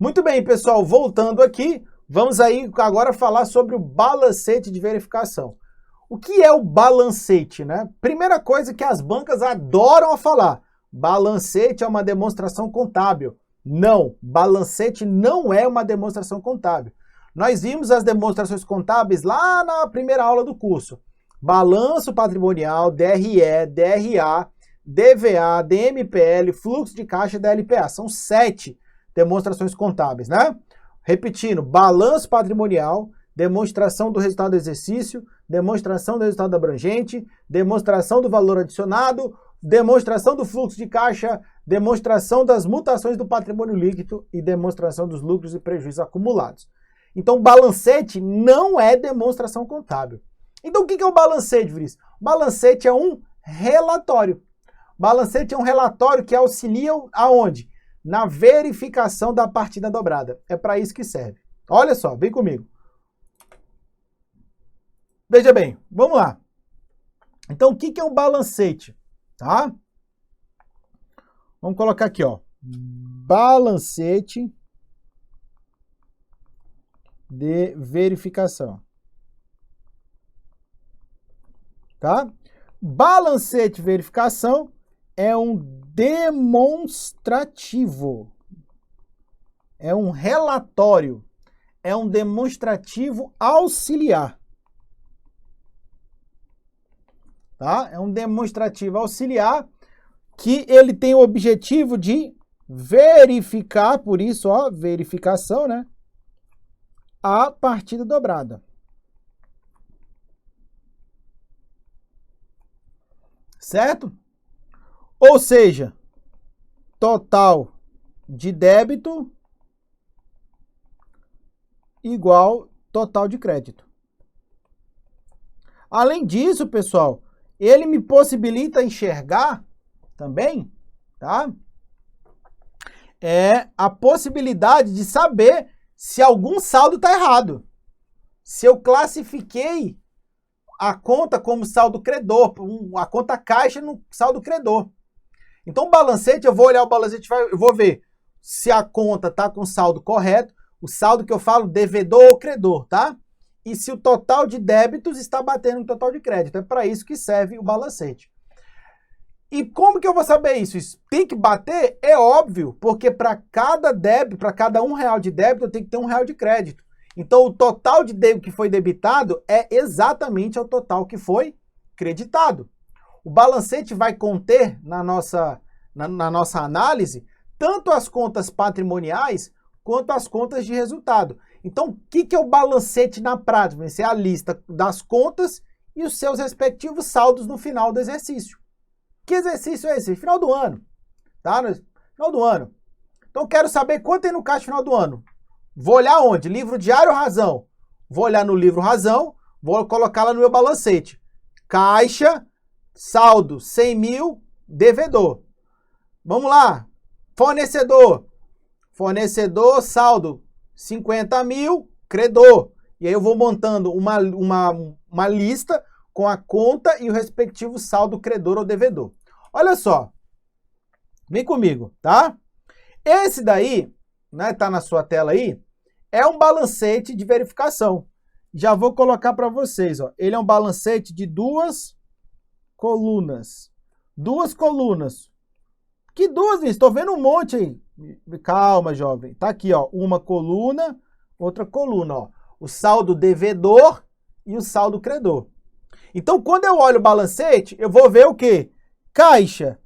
Muito bem, pessoal, voltando aqui, vamos aí agora falar sobre o balancete de verificação. O que é o balancete, né? Primeira coisa que as bancas adoram a falar, balancete é uma demonstração contábil. Não, balancete não é uma demonstração contábil. Nós vimos as demonstrações contábeis lá na primeira aula do curso. Balanço patrimonial, DRE, DRA, DVA, DMPL, fluxo de caixa e DLPA. São 7 demonstrações contábeis, né? Repetindo, balanço patrimonial, demonstração do resultado do exercício, demonstração do resultado abrangente, demonstração do valor adicionado, demonstração do fluxo de caixa, demonstração das mutações do patrimônio líquido e demonstração dos lucros e prejuízos acumulados. Então, balancete não é demonstração contábil. Então, o que é o balancete, Vinícius? Balancete é um relatório. Balancete é um relatório que auxilia aonde? Na verificação da partida dobrada. É para isso que serve. Olha só, vem comigo. Veja bem, vamos lá. Então, o que é um balancete? Tá? Vamos colocar aqui, ó. Balancete de verificação. Tá? Balancete de verificação é um demonstrativo. É um relatório. É um demonstrativo auxiliar. Tá? É um demonstrativo auxiliar que ele tem o objetivo de verificar, por isso, ó, verificação, né? A partida dobrada. Certo? Ou seja, total de débito igual total de crédito. Além disso, pessoal, ele me possibilita enxergar também, tá? É a possibilidade de saber se algum saldo está errado. Se eu classifiquei a conta como saldo credor, a conta caixa no saldo credor. Então, o balancete, eu vou olhar o balancete, eu vou ver se a conta está com o saldo correto, o saldo que eu falo, devedor ou credor, tá? E se o total de débitos está batendo no total de crédito. É para isso que serve o balancete. E como que eu vou saber isso? Isso tem que bater? É óbvio, porque para cada débito, para cada R$1 de débito, eu tenho que ter R$1 de crédito. Então, o total de débito que foi debitado é exatamente o total que foi creditado. O balancete vai conter na nossa análise tanto as contas patrimoniais quanto as contas de resultado. Então, o que é o balancete na prática? Vai ser a lista das contas e os seus respectivos saldos no final do exercício. Que exercício é esse? Final do ano. Tá? No final do ano. Então, quero saber quanto tem no caixa no final do ano. Vou olhar onde? Livro Diário Razão. Vou olhar no livro Razão, vou colocar lá no meu balancete. Caixa, saldo, 100 mil, devedor. Vamos lá. Fornecedor. Fornecedor, saldo, 50 mil, credor. E aí eu vou montando uma lista com a conta e o respectivo saldo credor ou devedor. Olha só. Vem comigo, tá? Esse daí, né, tá na sua tela aí, é um balancete de verificação. Já vou colocar para vocês, ó. Ele é um balancete de 2 colunas. 2 colunas. Que 2, estou vendo um monte aí. Calma, jovem. Tá aqui, ó, uma coluna, outra coluna, ó. O saldo devedor e o saldo credor. Então, quando eu olho o balancete, eu vou ver o quê? Caixa.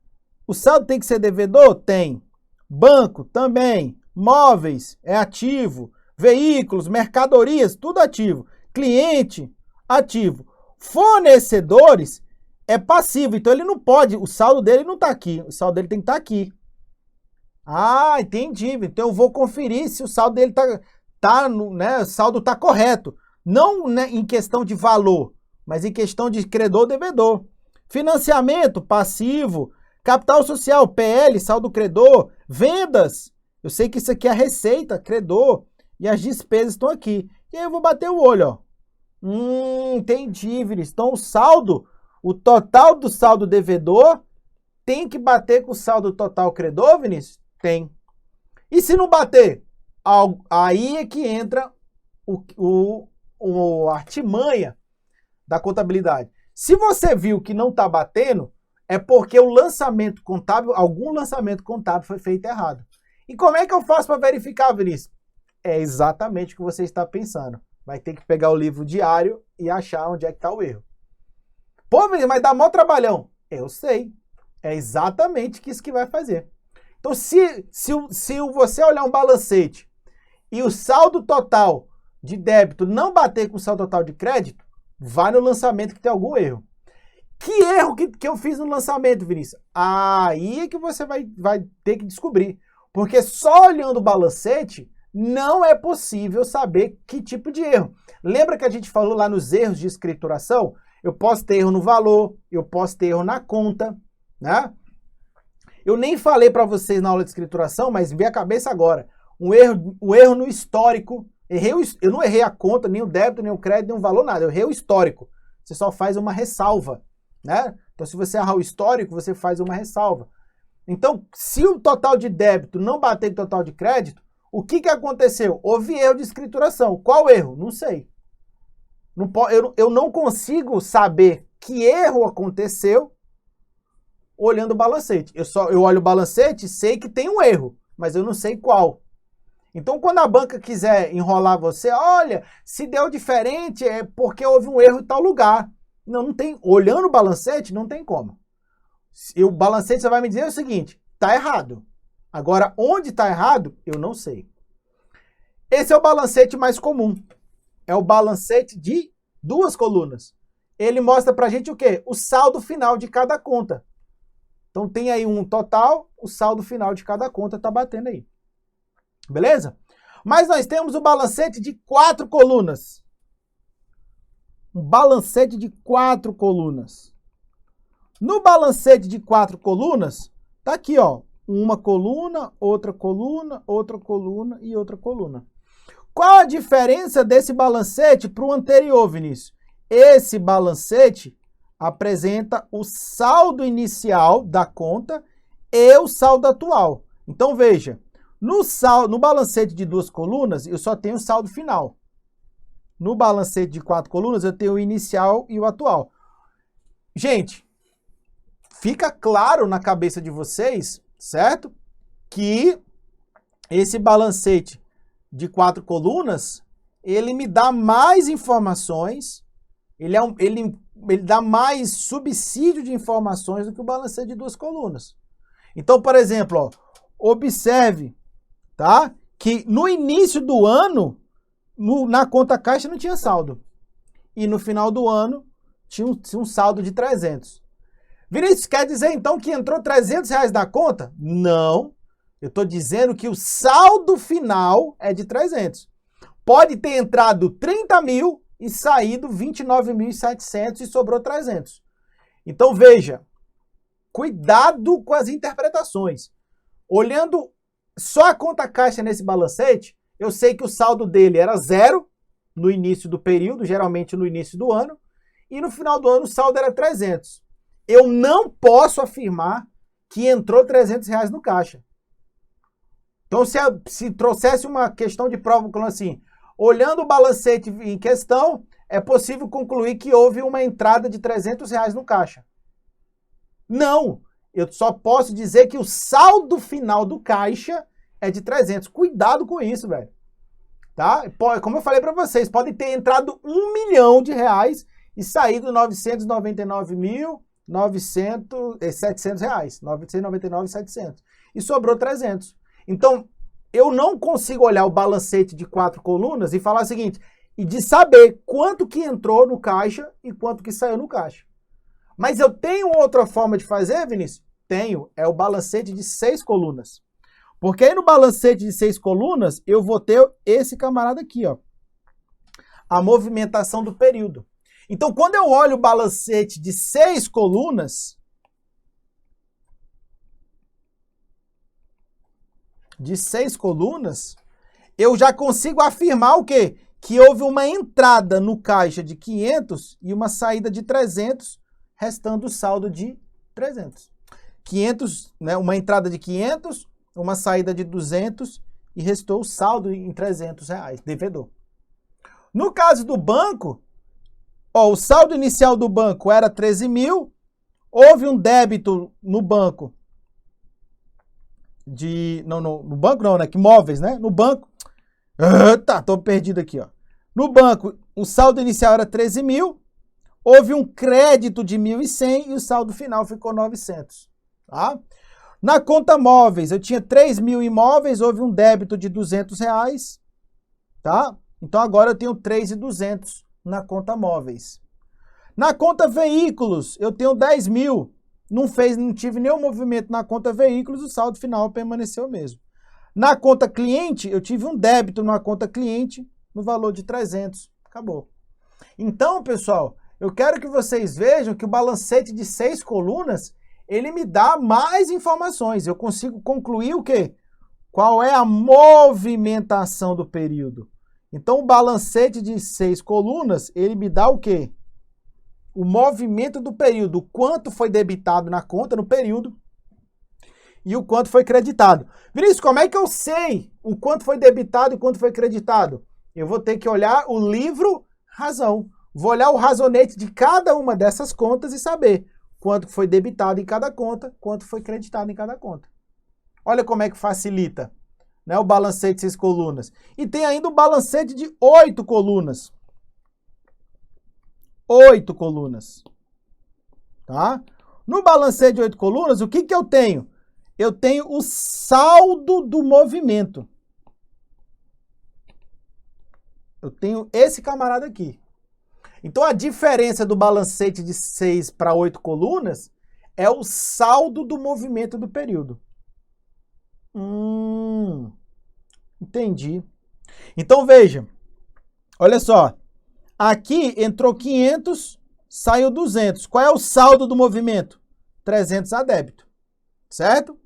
O saldo tem que ser devedor? Tem. Banco? Também. Móveis? É ativo. Veículos, mercadorias? Tudo ativo. Cliente? Ativo. Fornecedores? É passivo. Então, ele não pode, o saldo dele não está aqui. O saldo dele tem que estar aqui. Ah, entendi. Então, eu vou conferir se o saldo dele né, o saldo está correto. Não, né, em questão de valor, mas em questão de credor devedor. Financiamento, passivo. Capital social, PL, saldo credor. Vendas, eu sei que isso aqui é a receita, credor. E as despesas estão aqui. E aí eu vou bater o olho, ó. Entendi, Vinícius. Então o saldo, o total do saldo devedor tem que bater com o saldo total credor, Vinícius? Tem. E se não bater? aí é que entra a artimanha da contabilidade. Se você viu que não está batendo, é porque o lançamento contábil, algum lançamento contábil foi feito errado. E como é que eu faço para verificar, Vinícius? É exatamente o que você está pensando. Vai ter que pegar o livro diário e achar onde é que está o erro. Pô, Vinícius, mas dá mó trabalhão. Eu sei. É exatamente isso que vai fazer. Então, se você olhar um balancete e o saldo total de débito não bater com o saldo total de crédito, vai no lançamento que tem algum erro. Que erro que eu fiz no lançamento, Vinícius? Aí é que você vai ter que descobrir. Porque só olhando o balancete, não é possível saber que tipo de erro. Lembra que a gente falou lá nos erros de escrituração? Eu posso ter erro no valor, eu posso ter erro na conta, né? Eu nem falei para vocês na aula de escrituração, mas me veio a cabeça agora. Um erro no histórico. Eu não errei a conta, nem o débito, nem o crédito, nem o valor, nada. Eu errei o histórico. Você só faz uma ressalva, né? Então, se você errar o histórico, você faz uma ressalva. Então, se o total de débito não bater com o total de crédito, o que aconteceu? Houve erro de escrituração. Qual erro? Não sei. Eu não consigo saber que erro aconteceu olhando o balancete. Eu olho o balancete e sei que tem um erro, mas eu não sei qual. Então, quando a banca quiser enrolar você, olha, se deu diferente é porque houve um erro em tal lugar. Não tem. Olhando o balancete, não tem como. O balancete só vai me dizer o seguinte, tá errado. Agora, onde tá errado, eu não sei. Esse é o balancete mais comum. É o balancete de 2 colunas. Ele mostra pra gente o quê? O saldo final de cada conta. Então, tem aí um total, o saldo final de cada conta tá batendo aí. Beleza? Mas nós temos o balancete de 4 colunas. Um balancete de 4 colunas. No balancete de 4 colunas, tá aqui, ó. Uma coluna, outra coluna, outra coluna e outra coluna. Qual a diferença desse balancete para o anterior, Vinícius? Esse balancete apresenta o saldo inicial da conta e o saldo atual. Então, veja, no balancete de 2 colunas, eu só tenho o saldo final. No balancete de 4 colunas, eu tenho o inicial e o atual. Gente, fica claro na cabeça de vocês, certo? Que esse balancete de 4 colunas, ele me dá mais informações, ele dá mais subsídio de informações do que o balancete de 2 colunas. Então, por exemplo, ó, observe, tá? Que no início do ano, na conta caixa não tinha saldo. E no final do ano, tinha um saldo de 300. Vinícius, quer dizer então que entrou R$300 na conta? Não. Eu estou dizendo que o saldo final é de 300. Pode ter entrado 30 mil e saído 29.700 e sobrou 300. Então veja, cuidado com as interpretações. Olhando só a conta caixa nesse balancete, eu sei que o saldo dele era 0 no início do período, geralmente no início do ano, e no final do ano o saldo era 300. Eu não posso afirmar que entrou R$300 no caixa. Então, se trouxesse uma questão de prova falando assim, olhando o balancete em questão, é possível concluir que houve uma entrada de R$300 no caixa. Não, eu só posso dizer que o saldo final do caixa é de 300. Cuidado com isso, velho. Tá? Como eu falei para vocês, pode ter entrado R$1 milhão e saído R$999.700, R$999.700. E sobrou 300. Então, eu não consigo olhar o balancete de 4 colunas e falar o seguinte, e de saber quanto que entrou no caixa e quanto que saiu no caixa. Mas eu tenho outra forma de fazer, Vinícius? Tenho, é o balancete de 6 colunas. Porque aí no balancete de 6 colunas, eu vou ter esse camarada aqui, ó. A movimentação do período. Então, quando eu olho o balancete de 6 colunas, eu já consigo afirmar o quê? Que houve uma entrada no caixa de 500 e uma saída de 300, restando o saldo de 300. 500, né, uma entrada de 500, uma saída de 200 e restou o saldo em R$300, devedor. No caso do banco, ó, o saldo inicial do banco era 13 mil, houve um débito no banco no banco não, né? Que móveis, né? No banco, tô perdido aqui, ó. No banco, o saldo inicial era 13 mil, houve um crédito de 1.100 e o saldo final ficou 900, tá? Na conta móveis, eu tinha 3 mil imóveis, houve um débito de R$200, tá? Então agora eu tenho 3.200 na conta móveis. Na conta veículos, eu tenho 10 mil, não tive nenhum movimento na conta veículos, o saldo final permaneceu o mesmo. Na conta cliente, eu tive um débito na conta cliente no valor de 300, acabou. Então, pessoal, eu quero que vocês vejam que o balancete de 6 colunas, ele me dá mais informações. Eu consigo concluir o quê? Qual é a movimentação do período. Então, o balancete de 6 colunas, ele me dá o quê? O movimento do período, o quanto foi debitado na conta no período e o quanto foi creditado. Vinícius, como é que eu sei o quanto foi debitado e quanto foi creditado? Eu vou ter que olhar o livro razão. Vou olhar o razonete de cada uma dessas contas e saber quanto foi debitado em cada conta, quanto foi creditado em cada conta. Olha como é que facilita, né, o balancete de 6 colunas. E tem ainda o balancete de 8 colunas. 8 colunas. Tá? No balancete de 8 colunas, o que eu tenho? Eu tenho o saldo do movimento. Eu tenho esse camarada aqui. Então, a diferença do balancete de 6 para 8 colunas é o saldo do movimento do período. Entendi. Então, veja. Olha só. Aqui entrou 500, saiu 200. Qual é o saldo do movimento? 300 a débito. Certo?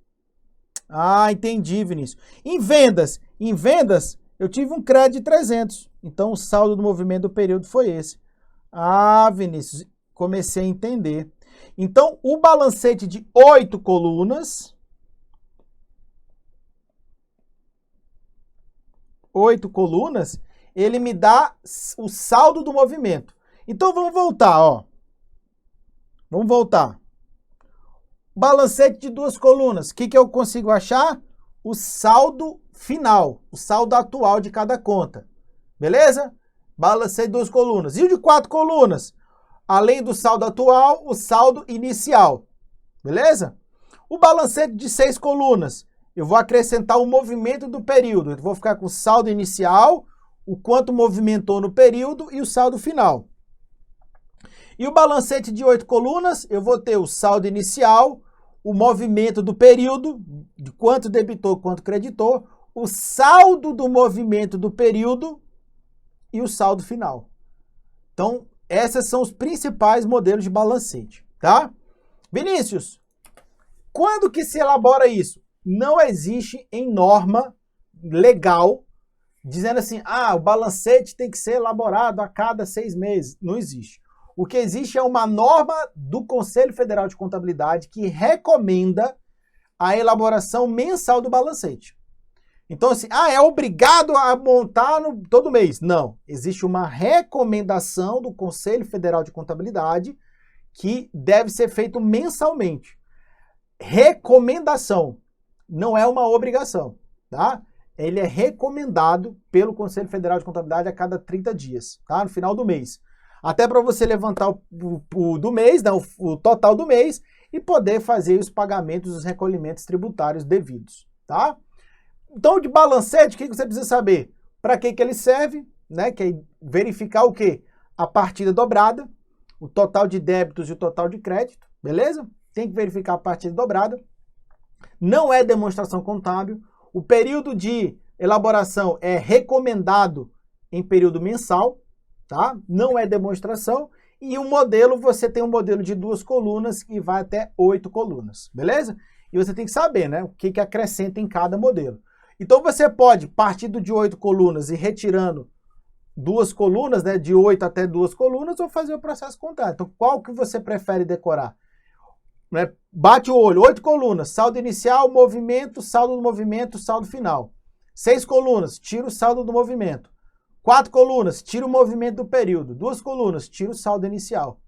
Ah, entendi, Vinícius. Em vendas, eu tive um crédito de 300. Então, o saldo do movimento do período foi esse. Ah, Vinícius, comecei a entender. Então, o balancete de 8 colunas, 8 colunas, ele me dá o saldo do movimento. Então, vamos voltar, ó. Vamos voltar. Balancete de 2 colunas, o que eu consigo achar? O saldo final, o saldo atual de cada conta. Beleza? Balancete de 2 colunas. E o de 4 colunas? Além do saldo atual, o saldo inicial. Beleza? O balancete de 6 colunas. Eu vou acrescentar o movimento do período. Eu vou ficar com o saldo inicial, o quanto movimentou no período e o saldo final. E o balancete de 8 colunas, eu vou ter o saldo inicial, o movimento do período, de quanto debitou, quanto creditou, o saldo do movimento do período e o saldo final. Então, esses são os principais modelos de balancete, tá? Vinícius, quando que se elabora isso? Não existe em norma legal dizendo assim, o balancete tem que ser elaborado a cada 6 meses. Não existe. O que existe é uma norma do Conselho Federal de Contabilidade que recomenda a elaboração mensal do balancete. Então, assim, é obrigado a montar todo mês. Não. Existe uma recomendação do Conselho Federal de Contabilidade que deve ser feito mensalmente. Recomendação. Não é uma obrigação, tá? Ele é recomendado pelo Conselho Federal de Contabilidade a cada 30 dias, tá? No final do mês. Até para você levantar o do mês, né, o total do mês, e poder fazer os pagamentos, os recolhimentos tributários devidos, tá? Então, de balancete, o que você precisa saber? Para que ele serve, né? Que é verificar o quê? A partida dobrada, o total de débitos e o total de crédito, beleza? Tem que verificar a partida dobrada. Não é demonstração contábil. O período de elaboração é recomendado em período mensal, tá? Não é demonstração. E o modelo, você tem um modelo de 2 colunas e vai até 8 colunas, beleza? E você tem que saber, né? O que acrescenta em cada modelo. Então, você pode, partindo de 8 colunas e retirando 2 colunas, né? De 8 até 2 colunas, ou fazer o processo contrário. Então, qual que você prefere decorar? Né? Bate o olho, 8 colunas, saldo inicial, movimento, saldo do movimento, saldo final. 6 colunas, tira o saldo do movimento. 4 colunas, tira o movimento do período. 2 colunas, tira o saldo inicial.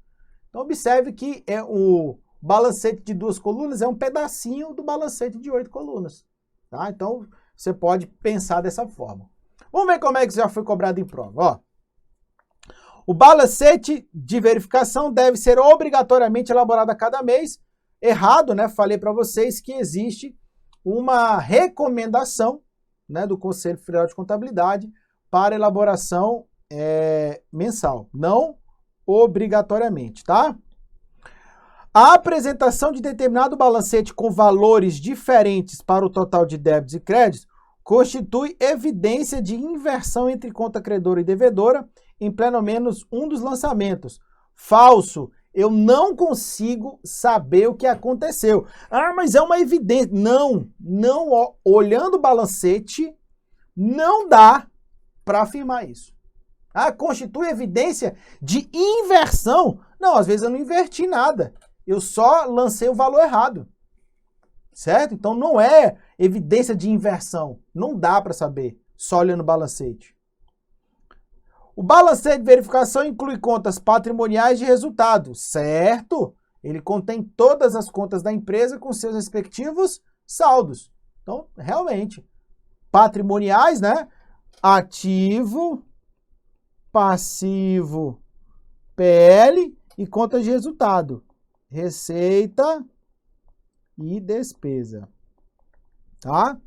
Então, observe que o balancete de 2 colunas é um pedacinho do balancete de 8 colunas. Tá? Então, você pode pensar dessa forma. Vamos ver como é que isso já foi cobrado em prova. Ó. O balancete de verificação deve ser obrigatoriamente elaborado a cada mês. Errado, né? Falei para vocês que existe uma recomendação, né, do Conselho Federal de Contabilidade para elaboração mensal. Não obrigatoriamente, tá? A apresentação de determinado balancete com valores diferentes para o total de débitos e créditos constitui evidência de inversão entre conta credora e devedora em pelo menos um dos lançamentos. Falso. Eu não consigo saber o que aconteceu. Ah, mas é uma evidência. Não, olhando o balancete, não dá para afirmar isso. Ah, constitui evidência de inversão? Não, às vezes eu não inverti nada. Eu só lancei o valor errado. Certo? Então não é evidência de inversão. Não dá para saber, só olhando o balancete. O balancete de verificação inclui contas patrimoniais de resultado, certo? Ele contém todas as contas da empresa com seus respectivos saldos. Então, realmente, patrimoniais, né? Ativo, passivo, PL e contas de resultado. Receita e despesa. Tá?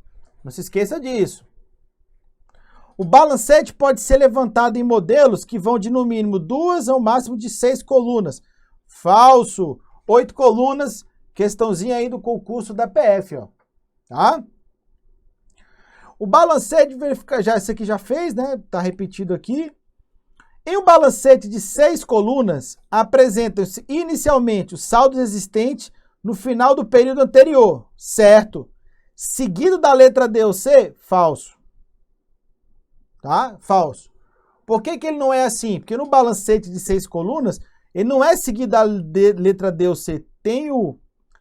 Não se esqueça disso. O balancete pode ser levantado em modelos que vão de no mínimo 2 ao máximo de 6 colunas. Falso. 8 colunas, questãozinha aí do concurso da PF, ó. Tá? O balancete de verificação, esse aqui já fez, né? Tá repetido aqui. Em um balancete de 6 colunas, apresentam-se inicialmente os saldos existentes no final do período anterior, certo? Seguido da letra D ou C, falso. Tá? Falso. Por que ele não é assim? Porque no balancete de 6 colunas, ele não é seguido da letra D ou C. Tem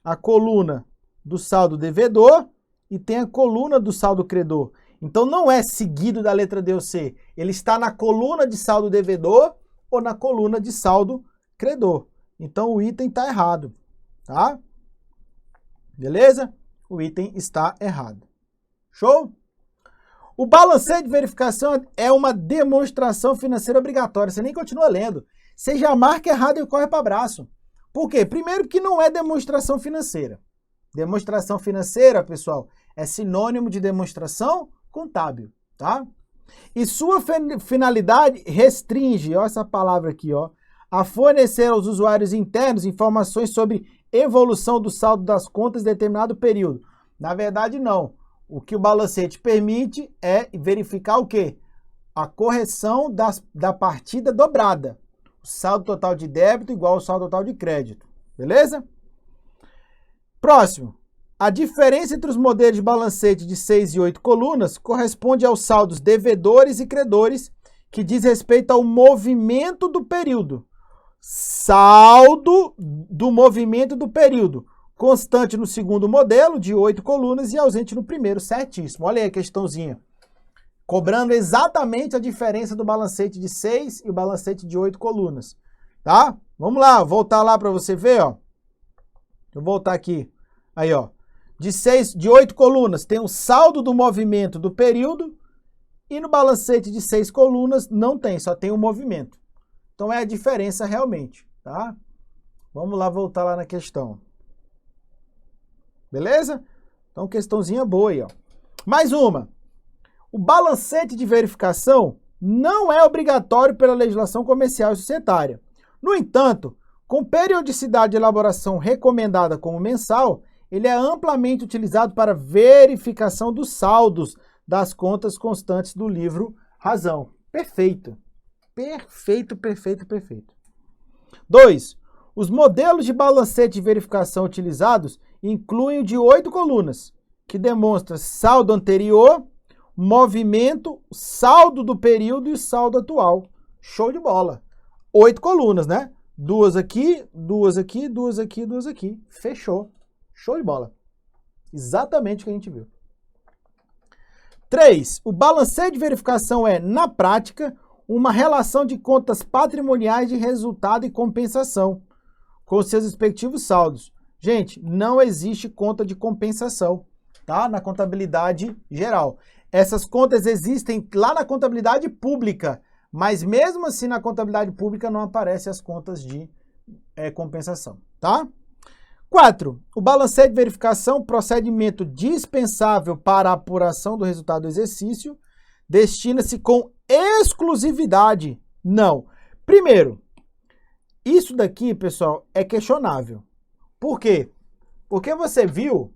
a coluna do saldo devedor e tem a coluna do saldo credor. Então não é seguido da letra D ou C. Ele está na coluna de saldo devedor ou na coluna de saldo credor. Então o item está errado. Tá? Beleza? O item está errado. Show? O balancete de verificação é uma demonstração financeira obrigatória. Você nem continua lendo. Você já marca errado e corre para abraço. Por quê? Primeiro porque não é demonstração financeira. Demonstração financeira, pessoal, é sinônimo de demonstração contábil, tá? E sua finalidade restringe, ó, essa palavra aqui, ó, a fornecer aos usuários internos informações sobre evolução do saldo das contas em determinado período. Na verdade, não. O que o balancete permite é verificar o quê? A correção da partida dobrada. O saldo total de débito igual ao saldo total de crédito. Beleza? Próximo. A diferença entre os modelos de balancete de 6 e 8 colunas corresponde aos saldos devedores e credores, que diz respeito ao movimento do período. Saldo do movimento do período. Constante no segundo modelo, de 8 colunas, e ausente no primeiro, certíssimo. Olha aí a questãozinha. Cobrando exatamente a diferença do balancete de 6 e o balancete de 8 colunas. Tá? Vamos lá, voltar lá para você ver, ó. Deixa eu voltar aqui. Aí, ó. De 8 colunas tem o saldo do movimento do período e no balancete de 6 colunas não tem, só tem o movimento. Então é a diferença realmente, tá? Vamos lá, voltar lá na questão. Beleza? Então, questãozinha boa aí, ó. Mais uma. O balancete de verificação não é obrigatório pela legislação comercial e societária. No entanto, com periodicidade de elaboração recomendada como mensal, ele é amplamente utilizado para verificação dos saldos das contas constantes do livro Razão. Perfeito. Perfeito, perfeito, perfeito. 2. Os modelos de balancete de verificação utilizados incluem o de 8 colunas, que demonstra saldo anterior, movimento, saldo do período e saldo atual. Show de bola. 8 colunas, né? 2 aqui, 2 aqui, 2 aqui, 2 aqui. Fechou. Show de bola. Exatamente o que a gente viu. 3. O balanceio de verificação é, na prática, uma relação de contas patrimoniais de resultado e compensação, com seus respectivos saldos. Gente, não existe conta de compensação, tá? Na contabilidade geral. Essas contas existem lá na contabilidade pública, mas mesmo assim na contabilidade pública não aparecem as contas de compensação, tá? 4. O balanceio de verificação, procedimento dispensável para a apuração do resultado do exercício, destina-se com exclusividade. Não. Primeiro, isso daqui, pessoal, é questionável. Por quê? Porque você viu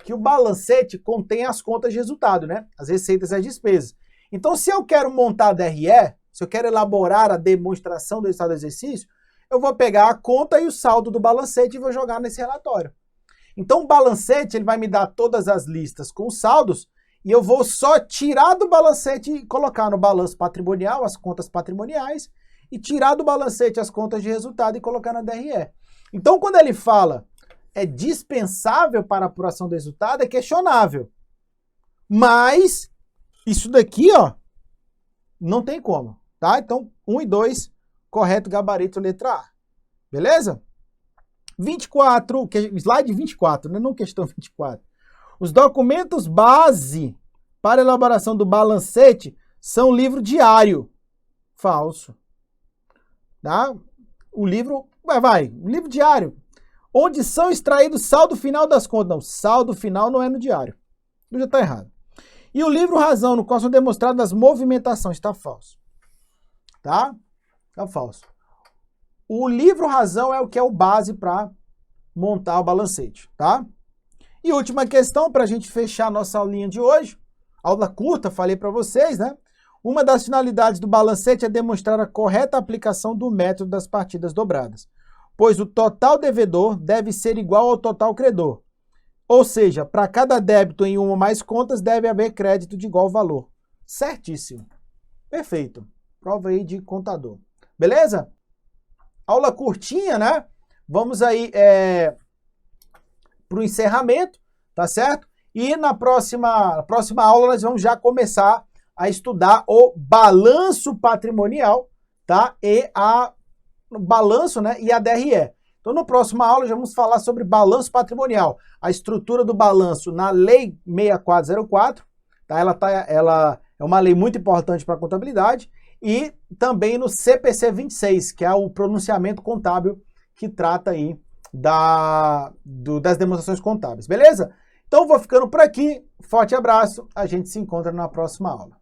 que o balancete contém as contas de resultado, né? As receitas e as despesas. Então, se eu quero montar a DRE, se eu quero elaborar a demonstração do resultado do exercício, eu vou pegar a conta e o saldo do balancete e vou jogar nesse relatório. Então, o balancete ele vai me dar todas as listas com os saldos e eu vou só tirar do balancete e colocar no balanço patrimonial as contas patrimoniais e tirar do balancete as contas de resultado e colocar na DRE. Então, quando ele fala é dispensável para a apuração do resultado, é questionável. Mas isso daqui, ó, não tem como, tá? Então, 1 e 2, correto, gabarito, letra A. Beleza? 24, slide 24, né? Não questão 24. Os documentos base para a elaboração do balancete são o livro diário. Falso. Tá? O livro, o livro diário, onde são extraídos saldo final das contas. Não, saldo final não é no diário. Já está errado. E o livro razão, no qual são demonstradas as movimentações. Está falso. Tá? Está falso. O livro razão é o que é o base para montar o balancete, tá? E última questão para a gente fechar a nossa aulinha de hoje. Aula curta, falei para vocês, né? Uma das finalidades do balancete é demonstrar a correta aplicação do método das partidas dobradas, pois o total devedor deve ser igual ao total credor. Ou seja, para cada débito em uma ou mais contas, deve haver crédito de igual valor. Certíssimo. Perfeito. Prova aí de contador. Beleza? Aula curtinha, né? Vamos aí para o encerramento, tá certo? E na próxima aula nós vamos já começar a estudar o balanço patrimonial, tá? E o balanço, né? E a DRE. Então, na próxima aula já vamos falar sobre balanço patrimonial, a estrutura do balanço na Lei 6404, tá? Ela é uma lei muito importante para a contabilidade, e também no CPC 26, que é o pronunciamento contábil que trata aí das demonstrações contábeis, beleza? Então, vou ficando por aqui, forte abraço, a gente se encontra na próxima aula.